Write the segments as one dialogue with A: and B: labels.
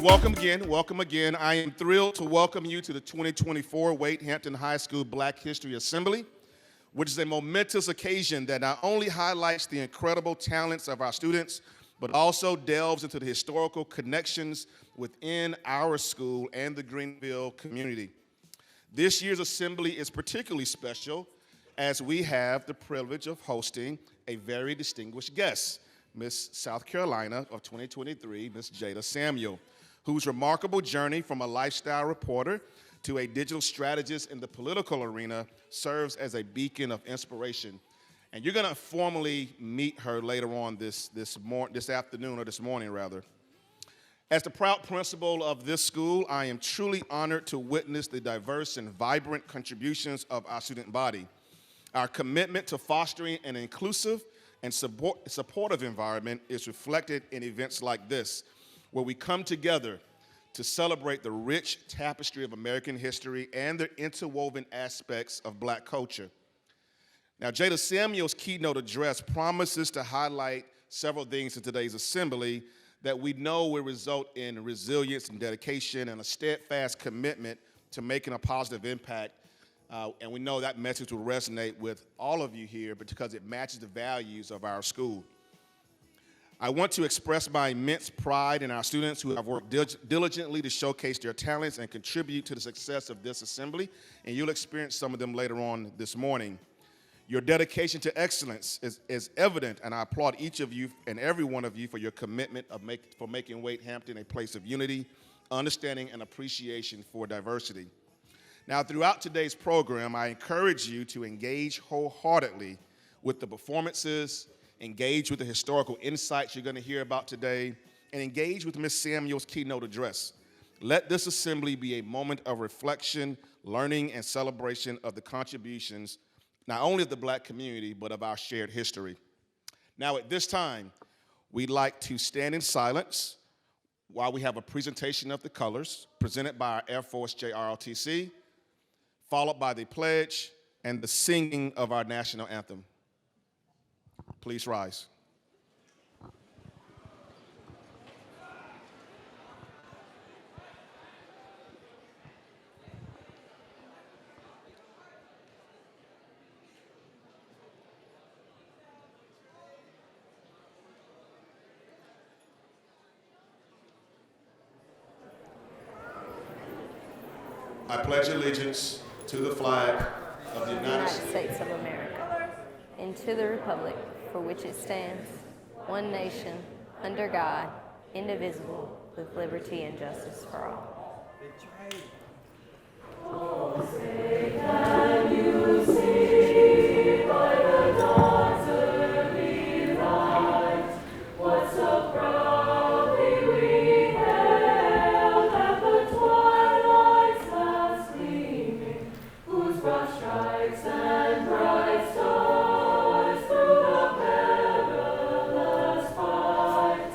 A: welcome again. I am thrilled to welcome you to the 2024 Wade Hampton High School Black History Assembly, which is a momentous occasion that not only highlights the incredible talents of our students, but also delves into the historical connections within our school and the Greenville community. This year's assembly is particularly special as we have the privilege of hosting a very distinguished guest, Miss South Carolina of 2023, Miss Jada Samuel, whose remarkable journey from a lifestyle reporter to a digital strategist in the political arena serves as a beacon of inspiration. And you're gonna formally meet her later on this afternoon, or this morning rather. As the proud principal of this school, I am truly honored to witness the diverse and vibrant contributions of our student body. Our commitment to fostering an inclusive and supportive environment is reflected in events like this, where we come together to celebrate the rich tapestry of American history and the interwoven aspects of Black culture. Now, Jada Samuel's keynote address promises to highlight several things in today's assembly that we know will result in resilience and dedication and a steadfast commitment to making a positive impact. And we know that message will resonate with all of you here because it matches the values of our school. I want to express my immense pride in our students who have worked diligently to showcase their talents and contribute to the success of this assembly, and you'll experience some of them later on this morning. Your dedication to excellence is evident, and I applaud each of you and every one of you for your commitment for making Wade Hampton a place of unity, understanding, and appreciation for diversity. Now, throughout today's program, I encourage you to engage wholeheartedly with the performances, engage with the historical insights you're going to hear about today, and engage with Ms. Samuel's keynote address. Let this assembly be a moment of reflection, learning, and celebration of the contributions not only of the Black community, but of our shared history. Now, at this time, we'd like to stand in silence while we have a presentation of the colors presented by our Air Force JROTC, followed by the pledge and the singing of our national anthem. Please rise. I pledge allegiance to the flag of the United
B: States of America and to the republic for which it stands, one nation, under God, indivisible, with liberty and justice for all. Oh, say can you see by the dawn's early light what so proudly we hailed at the twilight's last gleaming, whose broad stripes and bright stars through the perilous fight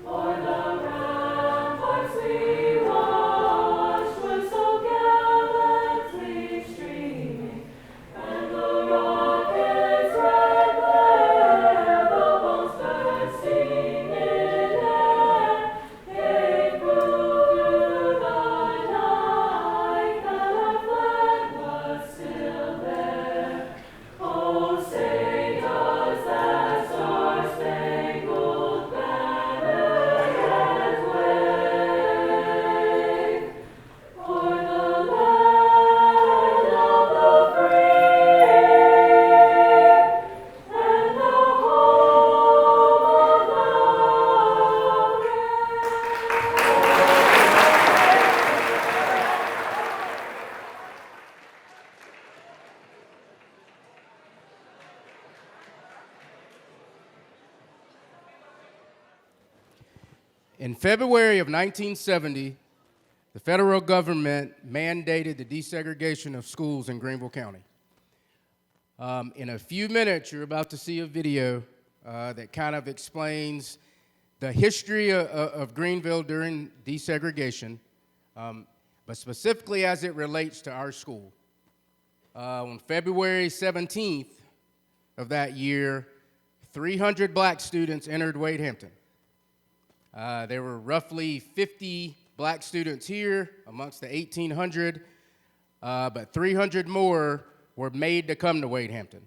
B: o'er the ramparts we watched were so gallantly streaming, and the rocket's red glare, the bombs bursting in air, gave proof through the night that our flag was still there. Oh, say does that star-spangled banner yet wave o'er the land of the free and the home of the
C: In February of 1970, the federal government mandated the desegregation of schools in Greenville County. In a few minutes, you're about to see a video that kind of explains the history of Greenville during desegregation, but specifically as it relates to our school. On February 17th of that year, 300 black students entered Wade Hampton. There were roughly 50 black students here amongst the 1,800, but 300 more were made to come to Wade Hampton.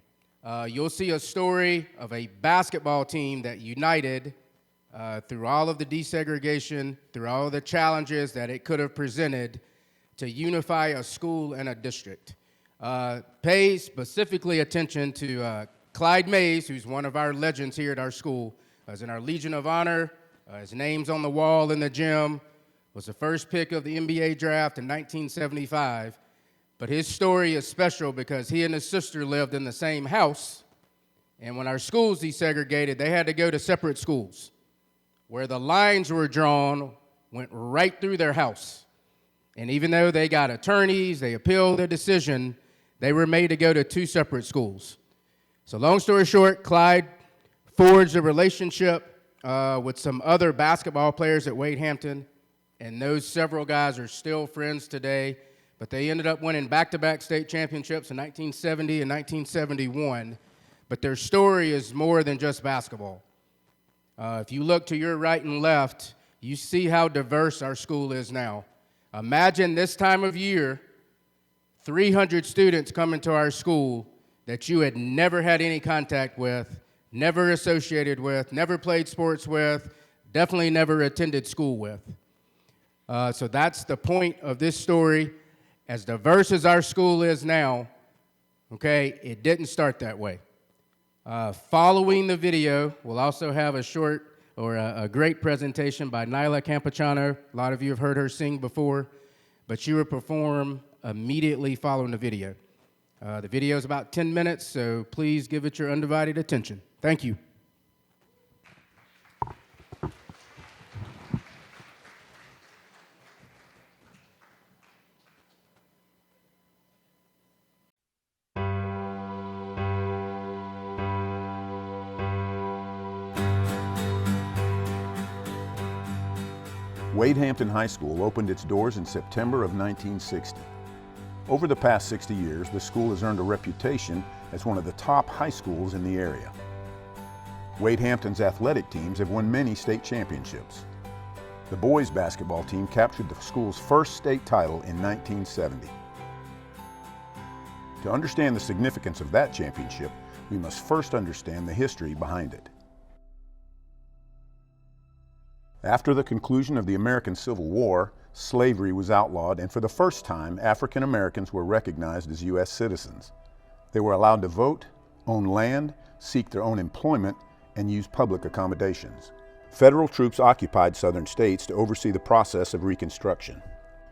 C: You'll see a story of a basketball team that united through all of the desegregation, through all of the challenges that it could have presented to unify a school and a district. Pay specifically attention to Clyde Mays, who's one of our legends here at our school, is in our Legion of Honor. His name's on the wall in the gym, was the first pick of the NBA draft in 1975. But his story is special because he and his sister lived in the same house, and when our schools desegregated, they had to go to separate schools. Where the lines were drawn went right through their house. And even though they got attorneys, they appealed the decision, they were made to go to two separate schools. So long story short, Clyde forged a relationship with some other basketball players at Wade Hampton, and those several guys are still friends today, but they ended up winning back-to-back state championships in 1970 and 1971. But their story is more than just basketball. If you look to your right and left, you see how diverse our school is now. Imagine this time of year, 300 students come into our school that you had never had any contact with, never associated with, never played sports with, definitely never attended school with. So that's the point of this story. As diverse as our school is now, okay, it didn't start that way. Following the video, we'll also have a short or a great presentation by Nyla Campachano. A lot of you have heard her sing before, but she will perform immediately following the video. The video is about 10 minutes, so please give it your undivided attention. Thank you.
D: Wade Hampton High School opened its doors in September of 1960. Over the past 60 years, the school has earned a reputation as one of the top high schools in the area. Wade Hampton's athletic teams have won many state championships. The boys basketball team captured the school's first state title in 1970. To understand the significance of that championship, we must first understand the history behind it. After the conclusion of the American Civil War, slavery was outlawed, and for the first time, African Americans were recognized as U.S. citizens. They were allowed to vote, own land, seek their own employment, and use public accommodations. Federal troops occupied southern states to oversee the process of Reconstruction.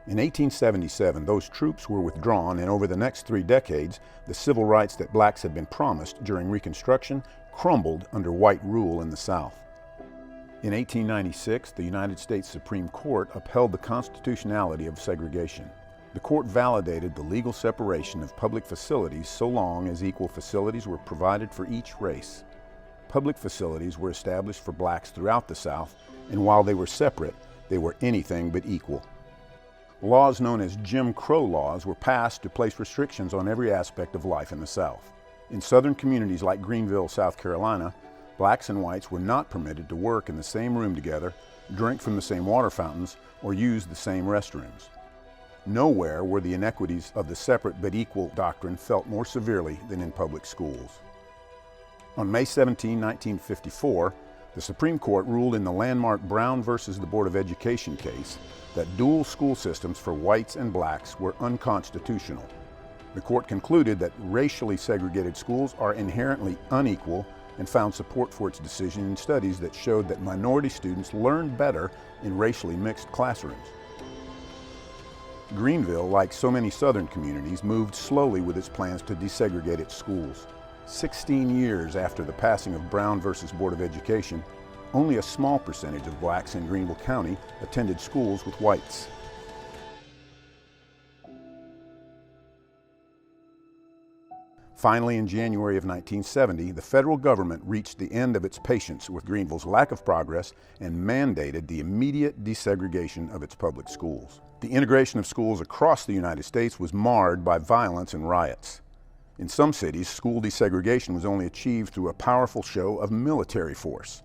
D: In 1877, those troops were withdrawn, and over the next 3 decades, the civil rights that blacks had been promised during Reconstruction crumbled under white rule in the South. In 1896, the United States Supreme Court upheld the constitutionality of segregation. The court validated the legal separation of public facilities so long as equal facilities were provided for each race. Public facilities were established for blacks throughout the South, and while they were separate, they were anything but equal. Laws known as Jim Crow laws were passed to place restrictions on every aspect of life in the South. In southern communities like Greenville, South Carolina, blacks and whites were not permitted to work in the same room together, drink from the same water fountains, or use the same restrooms. Nowhere were the inequities of the separate but equal doctrine felt more severely than in public schools. On May 17, 1954, the Supreme Court ruled in the landmark Brown versus the Board of Education case that dual school systems for whites and blacks were unconstitutional. The court concluded that racially segregated schools are inherently unequal and found support for its decision in studies that showed that minority students learned better in racially mixed classrooms. Greenville, like so many southern communities, moved slowly with its plans to desegregate its schools. 16 years after the passing of Brown versus Board of Education, only a small percentage of blacks in Greenville County attended schools with whites. Finally, in January of 1970, the federal government reached the end of its patience with Greenville's lack of progress and mandated the immediate desegregation of its public schools. The integration of schools across the United States was marred by violence and riots. In some cities, school desegregation was only achieved through a powerful show of military force.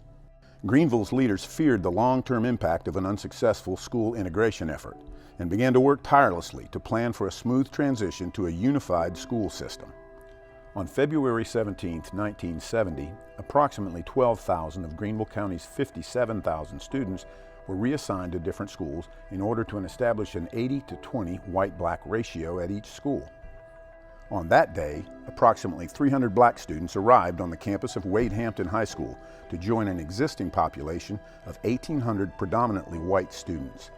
D: Greenville's leaders feared the long-term impact of an unsuccessful school integration effort and began to work tirelessly to plan for a smooth transition to a unified school system. On February 17, 1970, approximately 12,000 of Greenville County's 57,000 students were reassigned to different schools in order to establish an 80-to-20 white-black ratio at each school. On that day, approximately 300 black students arrived on the campus of Wade Hampton High School to join an existing population of 1,800 predominantly white students.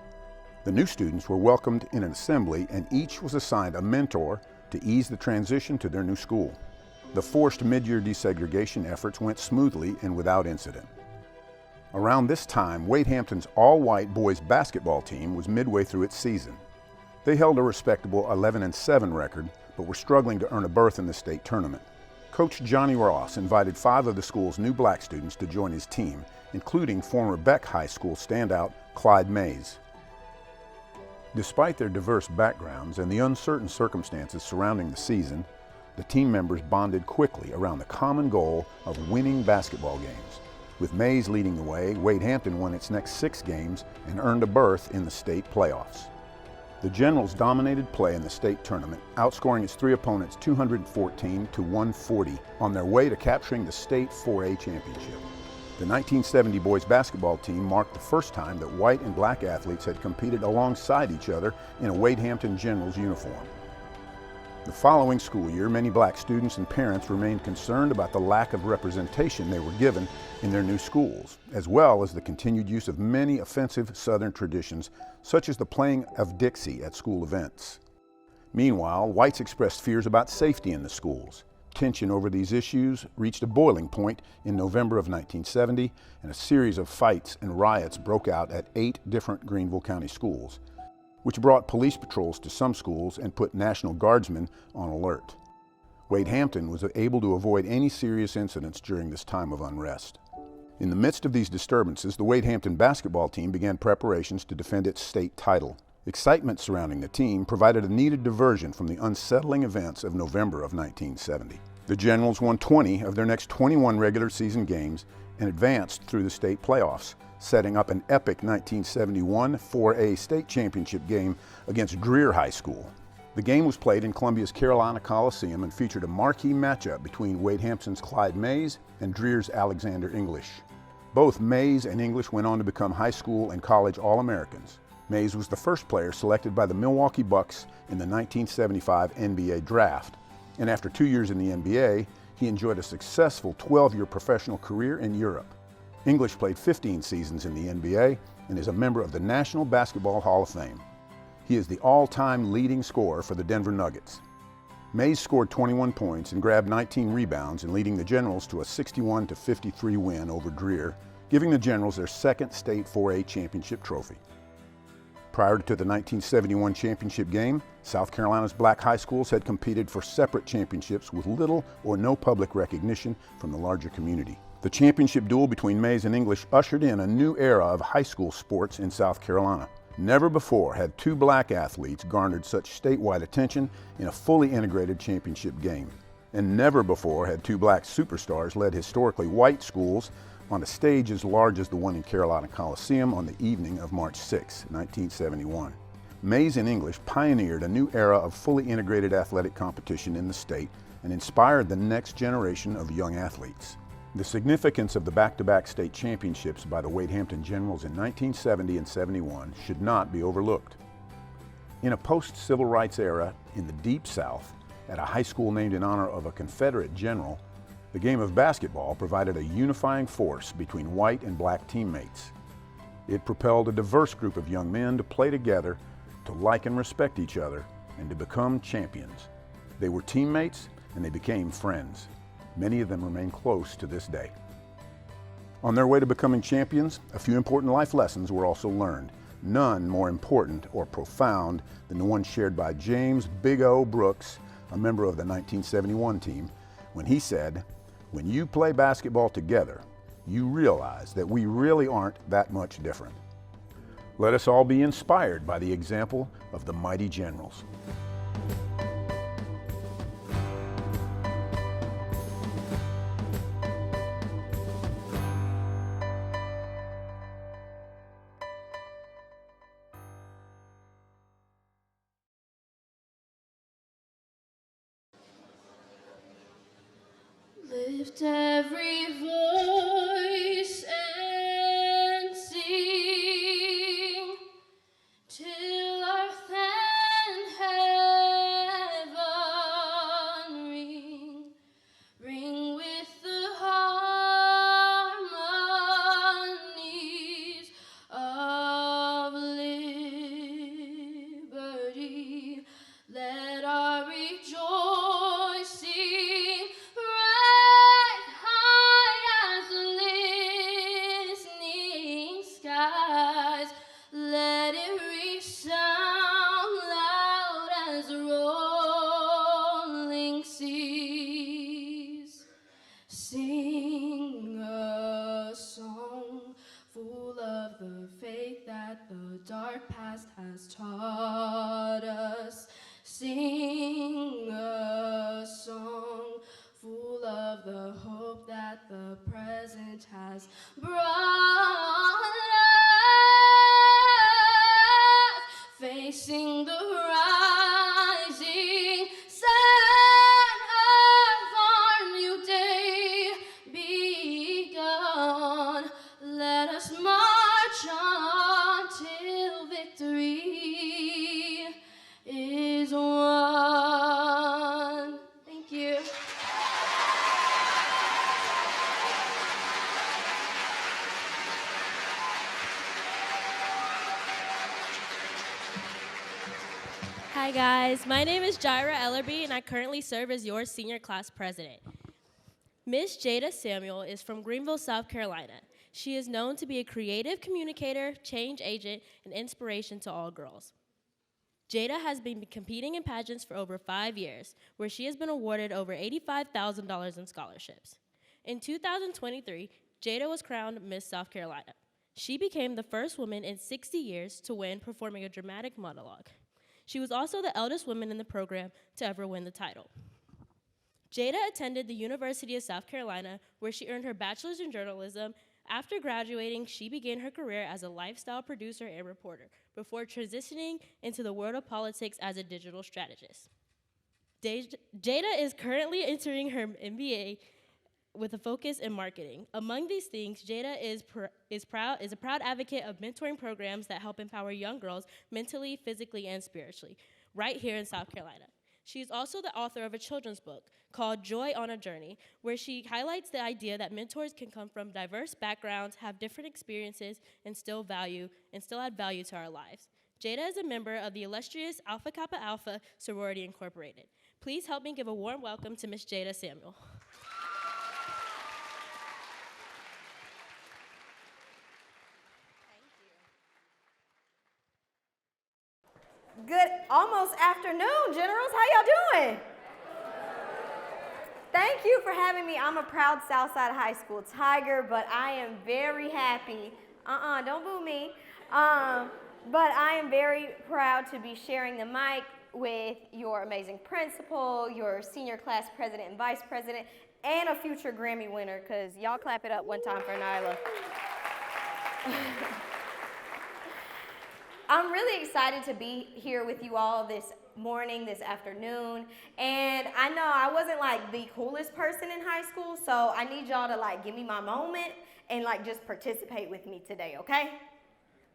D: The new students were welcomed in an assembly, and each was assigned a mentor to ease the transition to their new school. The forced mid-year desegregation efforts went smoothly and without incident. Around this time, Wade Hampton's all-white boys basketball team was midway through its season. They held a respectable 11-7 record, but were struggling to earn a berth in the state tournament. Coach Johnny Ross invited 5 of the school's new black students to join his team, including former Beck High School standout Clyde Mays. Despite their diverse backgrounds and the uncertain circumstances surrounding the season, the team members bonded quickly around the common goal of winning basketball games. With Mays leading the way, Wade Hampton won its next 6 games and earned a berth in the state playoffs. The Generals dominated play in the state tournament, outscoring its 3 opponents 214-140 on their way to capturing the state 4A championship. The 1970 boys basketball team marked the first time that white and black athletes had competed alongside each other in a Wade Hampton Generals uniform. The following school year, many black students and parents remained concerned about the lack of representation they were given in their new schools, as well as the continued use of many offensive Southern traditions, such as the playing of Dixie at school events. Meanwhile, whites expressed fears about safety in the schools. Tension over these issues reached a boiling point in November of 1970, and a series of fights and riots broke out at 8 different Greenville County schools, which brought police patrols to some schools and put National Guardsmen on alert. Wade Hampton was able to avoid any serious incidents during this time of unrest. In the midst of these disturbances, the Wade Hampton basketball team began preparations to defend its state title. Excitement surrounding the team provided a needed diversion from the unsettling events of November of 1970. The Generals won 20 of their next 21 regular season games and advanced through the state playoffs, setting up an epic 1971 4A state championship game against Dreer High School. The game was played in Columbia's Carolina Coliseum and featured a marquee matchup between Wade Hampton's Clyde Mays and Dreer's Alexander English. Both Mays and English went on to become high school and college All-Americans. Mays was the first player selected by the Milwaukee Bucks in the 1975 NBA draft, and after 2 years in the NBA, he enjoyed a successful 12-year professional career in Europe. English played 15 seasons in the NBA and is a member of the National Basketball Hall of Fame. He is the all-time leading scorer for the Denver Nuggets. Mays scored 21 points and grabbed 19 rebounds in leading the Generals to a 61-53 win over Dreer, giving the Generals their second state 4A championship trophy. Prior to the 1971 championship game, South Carolina's black high schools had competed for separate championships with little or no public recognition from the larger community. The championship duel between Mays and English ushered in a new era of high school sports in South Carolina. Never before had 2 black athletes garnered such statewide attention in a fully integrated championship game. And never before had 2 black superstars led historically white schools on a stage as large as the one in Carolina Coliseum on the evening of March 6, 1971. Mays and English pioneered a new era of fully integrated athletic competition in the state and inspired the next generation of young athletes. The significance of the back-to-back state championships by the Wade Hampton Generals in 1970 and 71 should not be overlooked. In a post-civil rights era in the Deep South, at a high school named in honor of a Confederate general, the game of basketball provided a unifying force between white and black teammates. It propelled a diverse group of young men to play together, to like and respect each other, and to become champions. They were teammates and they became friends. Many of them remain close to this day. On their way to becoming champions, a few important life lessons were also learned, none more important or profound than the one shared by James Big O Brooks, a member of the 1971 team, when he said, "When you play basketball together, you realize that we really aren't that much different." Let us all be inspired by the example of the mighty Generals.
E: that the dark past has taught us. Sing a song full of the hope that the present has brought us. Facing the rising sun of our new day begun. Let us march on till victory is won. Thank you.
F: Hi guys, my name is Jaira Ellerby and I currently serve as your senior class president. Miss Jada Samuel is from Greenville, South Carolina. She is known to be a creative communicator, change agent, and inspiration to all girls. Jada has been competing in pageants for over 5 years, where she has been awarded over $85,000 in scholarships. In 2023, Jada was crowned Miss South Carolina. She became the first woman in 60 years to win performing a dramatic monologue. She was also the eldest woman in the program to ever win the title. Jada attended the University of South Carolina, where she earned her bachelor's in journalism. After graduating, she began her career as a lifestyle producer and reporter, before transitioning into the world of politics as a digital strategist. Jada is currently entering her MBA with a focus in marketing. Among these things, Jada is a proud advocate of mentoring programs that help empower young girls mentally, physically, and spiritually, right here in South Carolina. She is also the author of a children's book called Joy on a Journey, where she highlights the idea that mentors can come from diverse backgrounds, have different experiences, and still add value to our lives. Jada is a member of the illustrious Alpha Kappa Alpha Sorority Incorporated. Please help me give a warm welcome to Miss Jada Samuel.
B: Good almost afternoon, generals. How y'all doing? Thank you for having me. I'm a proud Southside High School Tiger, but I am very happy. Don't boo me. But I am very proud to be sharing the mic with your amazing principal, your senior class president and vice president, and a future Grammy winner, because y'all clap it up one time for Nyla. I'm really excited to be here with you all this morning, this afternoon, and I know I wasn't like the coolest person in high school, so I need y'all to like give me my moment and like just participate with me today, okay?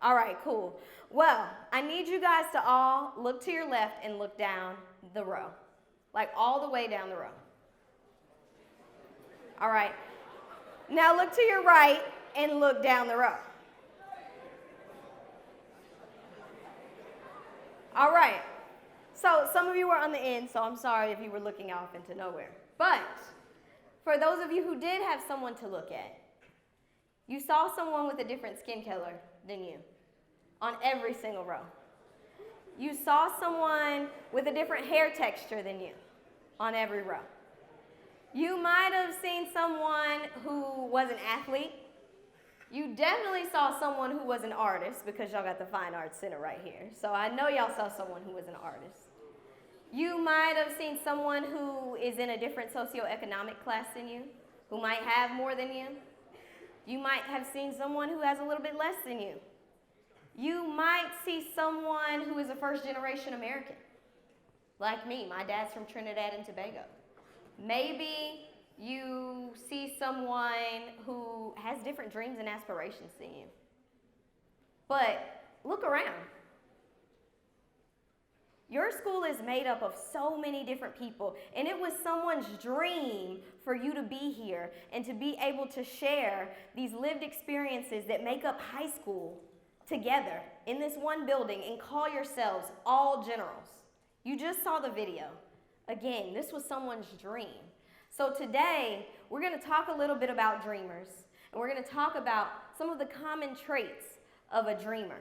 B: All right, cool. Well, I need you guys to all look to your left and look down the row, like all the way down the row. All right. Now look to your right and look down the row. All right, so some of you were on the end, so I'm sorry if you were looking off into nowhere. But for those of you who did have someone to look at, you saw someone with a different skin color than you on every single row. You saw someone with a different hair texture than you on every row. You might have seen someone who was an athlete. You definitely saw someone who was an artist, because y'all got the Fine Arts Center right here. So I know y'all saw someone who was an artist. You might have seen someone who is in a different socioeconomic class than you, who might have more than you. You might have seen someone who has a little bit less than you. You might see someone who is a first-generation American, like me. My dad's from Trinidad and Tobago. Maybe you see someone who has different dreams and aspirations than you. But look around. Your school is made up of so many different people, and it was someone's dream for you to be here and to be able to share these lived experiences that make up high school together in this one building and call yourselves all generals. You just saw the video. Again, this was someone's dream. So today, we're going to talk a little bit about dreamers, and we're going to talk about some of the common traits of a dreamer.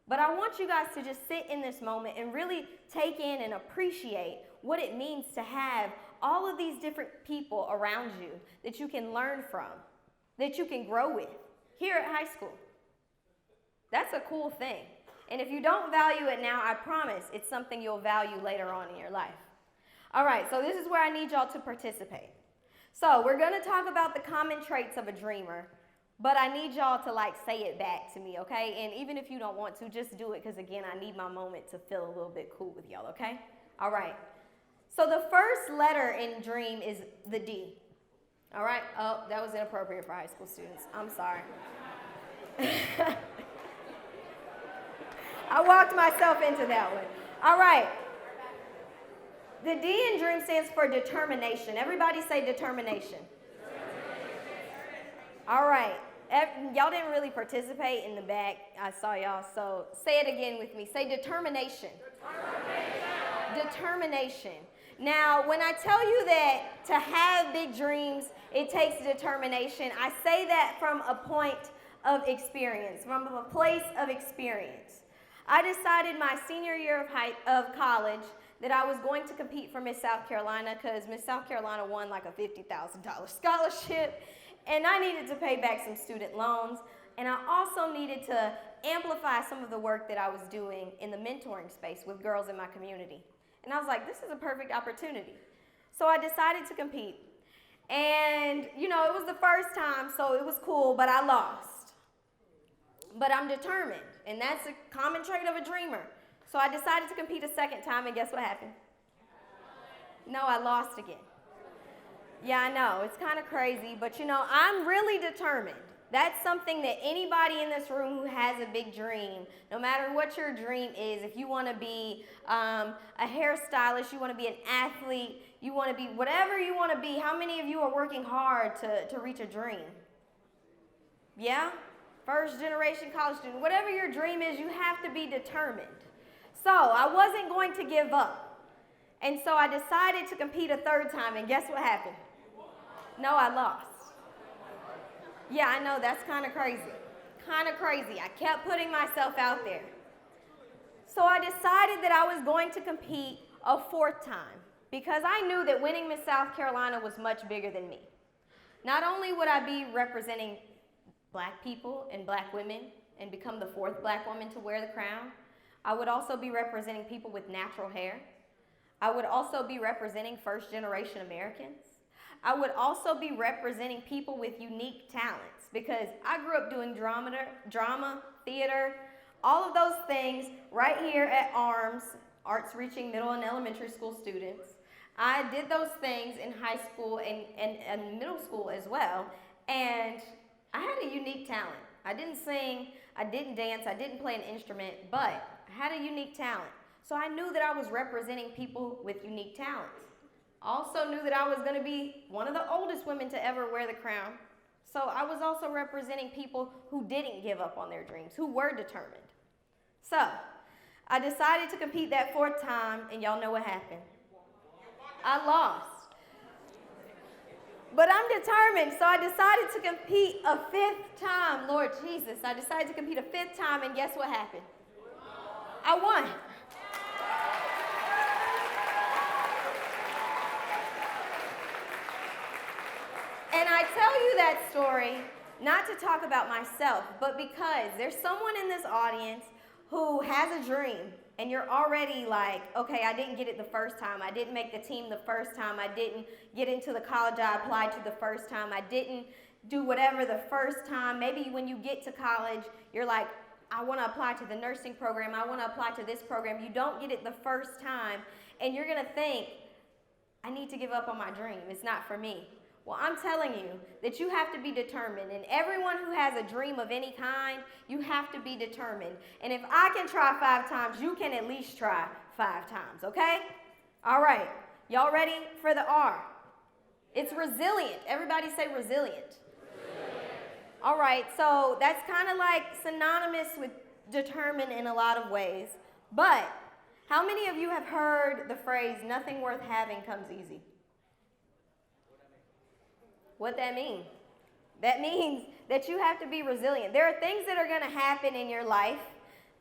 B: But I want you guys to just sit in this moment and really take in and appreciate what it means to have all of these different people around you that you can learn from, that you can grow with here at high school. That's a cool thing. And if you don't value it now, I promise it's something you'll value later on in your life. All right, so this is where I need y'all to participate. So we're going to talk about the common traits of a dreamer, but I need y'all to like say it back to me, okay? And even if you don't want to, just do it because, again, I need my moment to feel a little bit cool with y'all, okay? All right. So the first letter in dream is the D. All right? Oh, that was inappropriate for high school students. I'm sorry. I walked myself into that one. All right. The D in dream stands for determination. Everybody say determination. All right. Y'all didn't really participate in the back. I saw y'all. So say it again with me. Say determination. Determination. Now, when I tell you that to have big dreams, it takes determination, I say that from a point of experience, from a place of experience. I decided my senior year of college that I was going to compete for Miss South Carolina because Miss South Carolina won like a $50,000 scholarship, and I needed to pay back some student loans, and I also needed to amplify some of the work that I was doing in the mentoring space with girls in my community. And I was like, this is a perfect opportunity. So I decided to compete. And, you know, it was the first time, so it was cool, but I lost. But I'm determined, and that's a common trait of a dreamer. So I decided to compete a second time, and guess what happened? No, I lost again. Yeah, I know, it's kind of crazy, but you know, I'm really determined. That's something that anybody in this room who has a big dream, no matter what your dream is, if you want to be a hairstylist, you want to be an athlete, you want to be whatever you want to be, how many of you are working hard to reach a dream? Yeah? First generation college student, whatever your dream is, you have to be determined. So I wasn't going to give up. And so I decided to compete a third time, and guess what happened? No, I lost. Yeah, I know, that's kind of crazy. Kind of crazy. I kept putting myself out there. So I decided that I was going to compete a fourth time because I knew that winning Miss South Carolina was much bigger than me. Not only would I be representing black people and black women and become the fourth black woman to wear the crown, I would also be representing people with natural hair. I would also be representing first-generation Americans. I would also be representing people with unique talents because I grew up doing drama, theater, all of those things right here at ARMS, Arts Reaching Middle and Elementary School students. I did those things in high school and middle school as well, and I had a unique talent. I didn't sing, I didn't dance, I didn't play an instrument, but I had a unique talent. So I knew that I was representing people with unique talents. Also knew that I was going to be one of the oldest women to ever wear the crown. So I was also representing people who didn't give up on their dreams, who were determined. So I decided to compete that fourth time, and y'all know what happened. I lost. But I'm determined, so I decided to compete a fifth time. Lord Jesus, I decided to compete a fifth time, and guess what happened? I won. And I tell you that story not to talk about myself, but because there's someone in this audience who has a dream, and you're already like, okay, I didn't get it the first time. I didn't make the team the first time. I didn't get into the college I applied to the first time. I didn't do whatever the first time. Maybe when you get to college, you're like, I want to apply to the nursing program. I want to apply to this program. You don't get it the first time, and you're going to think, I need to give up on my dream. It's not for me. Well, I'm telling you that you have to be determined. And everyone who has a dream of any kind, you have to be determined. And if I can try 5 times, you can at least try 5 times, okay? All right. Y'all ready for the R? It's resilient. Everybody say resilient. All right, so that's kind of like synonymous with determined in a lot of ways. But how many of you have heard the phrase, nothing worth having comes easy? What that mean? That means that you have to be resilient. There are things that are going to happen in your life.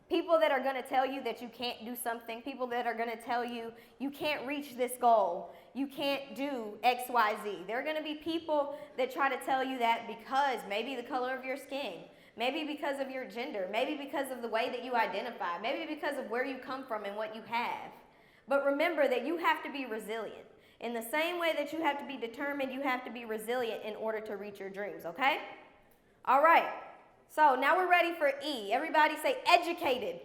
B: People that are going to tell you that you can't do something. People that are going to tell you you can't reach this goal. You can't do X, Y, Z. There are going to be people that try to tell you that because maybe the color of your skin, maybe because of your gender, maybe because of the way that you identify, maybe because of where you come from and what you have. But remember that you have to be resilient. In the same way that you have to be determined, you have to be resilient in order to reach your dreams, okay? All right. So now we're ready for E. Everybody say educated.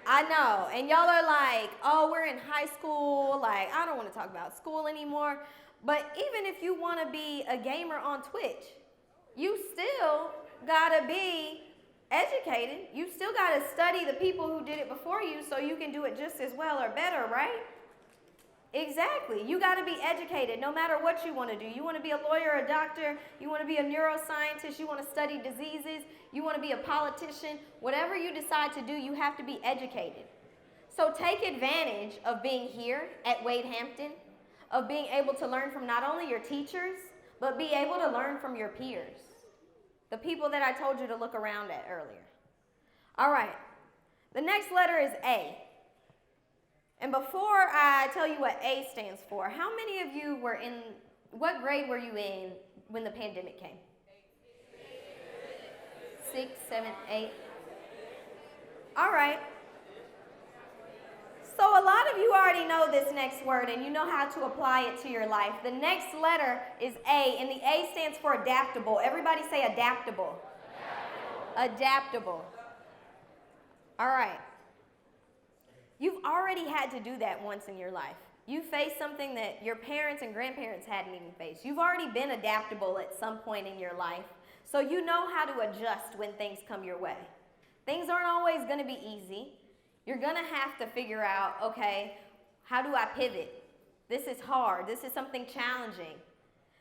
B: I know, and y'all are like, oh, we're in high school, like, I don't want to talk about school anymore. But even if you want to be a gamer on Twitch, you still got to be educated. You still got to study the people who did it before you so you can do it just as well or better, right? Exactly. You got to be educated no matter what you want to do. You want to be a lawyer, a doctor, you want to be a neuroscientist, you want to study diseases, you want to be a politician. Whatever you decide to do, you have to be educated. So take advantage of being here at Wade Hampton, of being able to learn from not only your teachers, but be able to learn from your peers, the people that I told you to look around at earlier. All right. The next letter is A. And before I tell you what A stands for, how many of you were in, what grade were you in when the pandemic came? 6, 7, 8. All right. So a lot of you already know this next word and you know how to apply it to your life. The next letter is A, and the A stands for adaptable. Everybody say adaptable. Adaptable. All right. You've already had to do that once in your life. You faced something that your parents and grandparents hadn't even faced. You've already been adaptable at some point in your life, so you know how to adjust when things come your way. Things aren't always going to be easy. You're going to have to figure out, okay, how do I pivot? This is hard. This is something challenging.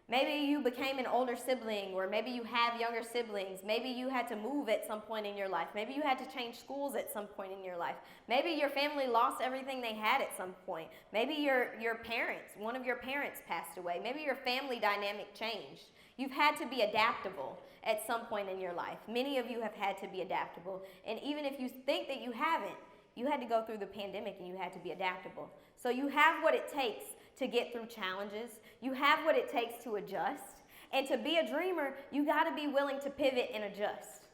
B: Maybe you became an older sibling, or maybe you have younger siblings. Maybe you had to move at some point in your life. Maybe you had to change schools at some point in your life. Maybe your family lost everything they had at some point. Maybe your parents, one of your parents passed away. Maybe your family dynamic changed. You've had to be adaptable at some point in your life. Many of you have had to be adaptable. And even if you think that you haven't, you had to go through the pandemic and you had to be adaptable. So you have what it takes to get through challenges. You have what it takes to adjust. And to be a dreamer, you got to be willing to pivot and adjust.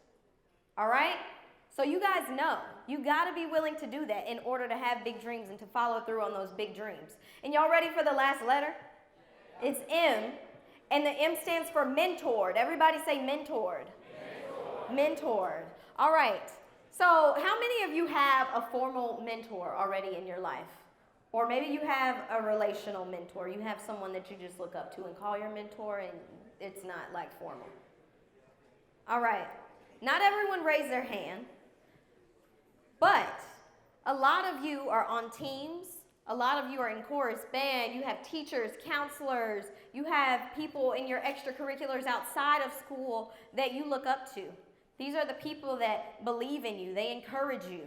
B: All right? So you guys know, you got to be willing to do that in order to have big dreams and to follow through on those big dreams. And y'all ready for the last letter? It's M. And the M stands for mentored. Everybody say mentored. Mentored. All right. So how many of you have a formal mentor already in your life? Or maybe you have a relational mentor. You have someone that you just look up to and call your mentor, and it's not like formal. All right. Not everyone raised their hand, but a lot of you are on teams. A lot of you are in chorus, band. You have teachers, counselors. You have people in your extracurriculars outside of school that you look up to. These are the people that believe in you. They encourage you.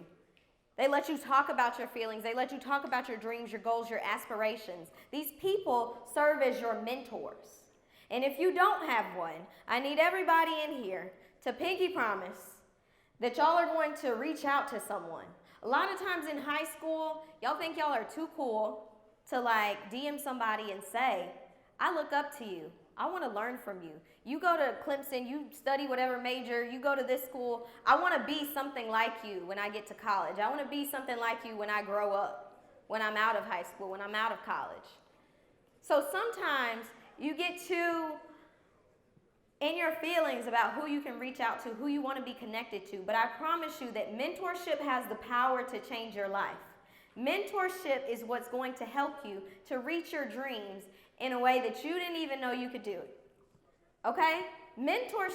B: They let you talk about your feelings. They let you talk about your dreams, your goals, your aspirations. These people serve as your mentors. And if you don't have one, I need everybody in here to pinky promise that y'all are going to reach out to someone. A lot of times in high school, y'all think y'all are too cool to like DM somebody and say, I look up to you. I want to learn from you. You go to Clemson, you study whatever major, you go to this school. I want to be something like you when I get to college. I want to be something like you when I grow up, when I'm out of high school, when I'm out of college. So sometimes you get too in your feelings about who you can reach out to, who you want to be connected to. But I promise you that mentorship has the power to change your life. Mentorship is what's going to help you to reach your dreams in a way that you didn't even know you could do it. Okay? Mentors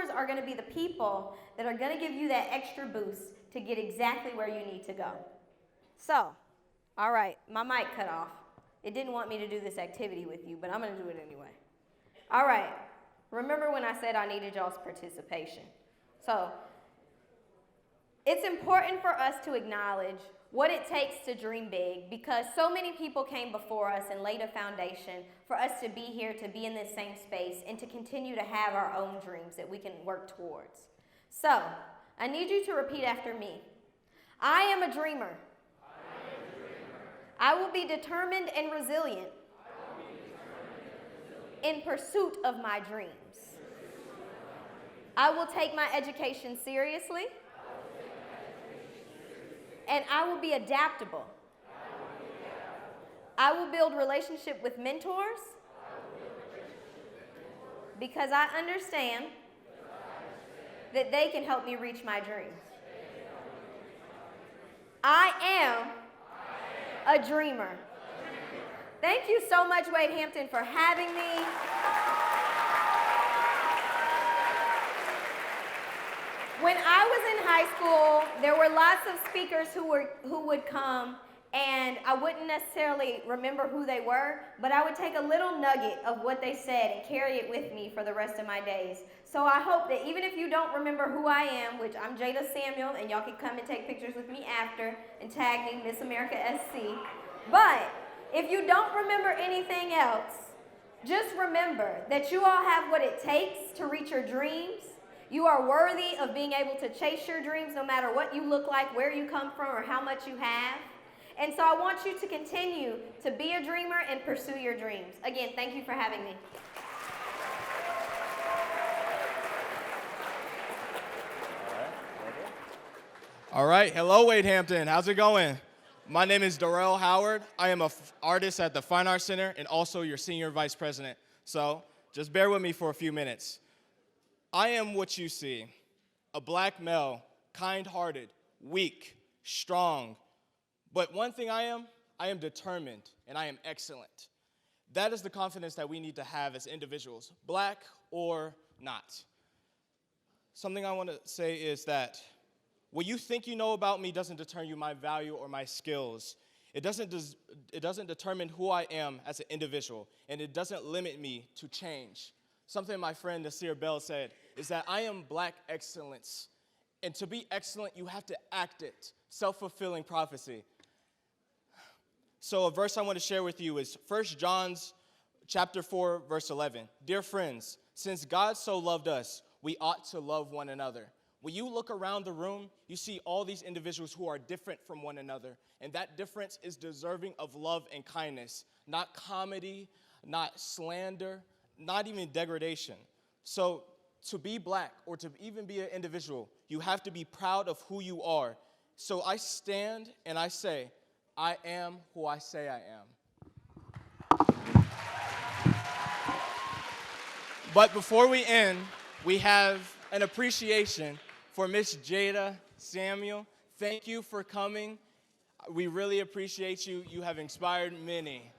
B: are going to be the people that are going to give you that extra boost to get exactly where you need to go. So, all right, my mic cut off. It didn't want me to do this activity with you, but I'm going to do it anyway. All right. Remember when I said I needed y'all's participation? So, it's important for us to acknowledge what it takes to dream big, because so many people came before us and laid a foundation for us to be here, to be in this same space, and to continue to have our own dreams that we can work towards. So, I need you to repeat after me. I am a dreamer. I will be determined and resilient in pursuit of my dreams. I will take my education seriously. And I will be adaptable. I will build relationship with mentors because I understand that they can help me reach my dreams. I am a dreamer. Thank you so much, Wade Hampton, for having me. When I was in high school, there were lots of speakers who would come, and I wouldn't necessarily remember who they were, but I would take a little nugget of what they said and carry it with me for the rest of my days. So I hope that even if you don't remember who I am, which I'm Jada Samuel, and y'all can come and take pictures with me after and tag me Miss America SC, but if you don't remember anything else, just remember that you all have what it takes to reach your dreams. You are worthy of being able to chase your dreams no matter what you look like, where you come from, or how much you have. And so I want you to continue to be a dreamer and pursue your dreams. Again, thank you for having me.
G: All right, hello Wade Hampton, how's it going? My name is Darrell Howard. I am an artist at the Fine Arts Center and also your senior vice president. So just bear with me for a few minutes. I am what you see, a black male, kind-hearted, weak, strong. But one thing I am determined and I am excellent. That is the confidence that we need to have as individuals, black or not. Something I want to say is that what you think you know about me doesn't determine my value or my skills. It doesn't determine who I am as an individual, and it doesn't limit me to change. Something my friend Nasir Bell said is that I am black excellence. And to be excellent, you have to act it. Self-fulfilling prophecy. So a verse I want to share with you is 1 John chapter 4, verse 11. Dear friends, since God so loved us, we ought to love one another. When you look around the room, you see all these individuals who are different from one another. And that difference is deserving of love and kindness, not comedy, not slander, not even degradation. So to be black or to even be an individual, you have to be proud of who you are. So I stand and I say, I am who I say I am. But before we end, we have an appreciation for Miss Jada Samuel. Thank you for coming. We really appreciate you. You have inspired many.